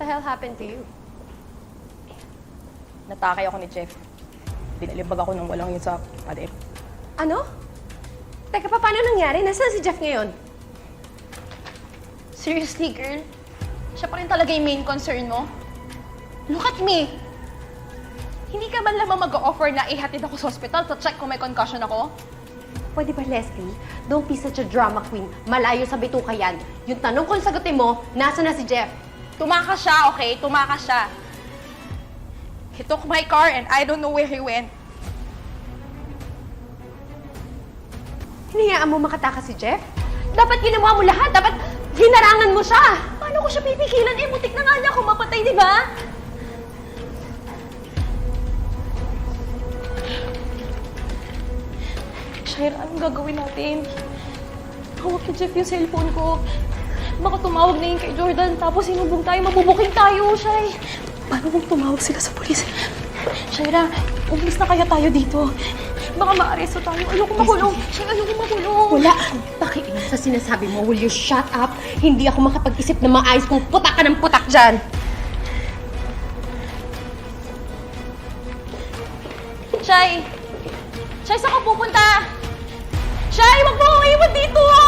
the hell happened to you? Natakay ako ni Jeff. Dinalibag ako nang walang yun sa pader. Ano? Teka, paano nangyari? Nasaan si Jeff ngayon? Seriously, girl? Siya pa rin talaga yung main concern mo? Look at me! Hindi ka man lamang mag-offer na ihatid ako sa hospital to check kung may concussion ako? Pwede ba, Leslie? Don't be such a drama queen. Malayo sa bituka yan. Yung tanong kung sagutin mo, nasa na si Jeff? Tumakas siya, okay? Tumakas siya. He took my car and I don't know where he went. Hinayaan mo makatakas si Jeff? Dapat ginawa mo lahat. Dapat hinarangan mo siya. Paano ko siya pipigilan? Eh, mutik na nga niya ako mapatay, di ba? Shaira, anong gagawin natin? Hawak ni Jeff yung cellphone ko. Baka tumawag na yun kay Jordan, tapos sinubog tayo, mabubuking tayo, Shai. Paano kung tumawag sila sa polis? Shaira, umalis na kaya tayo dito. Baka maaresto tayo. Ayoko makulong. Shai, ayoko makulong. Wala akong pakialam sa sinasabi mo. Will you shut up? Hindi ako makapag-isip na maayos kung putak ka ng putak dyan. Shai! Shai, saan ka pupunta? Shai, wag mo akong iwan dito!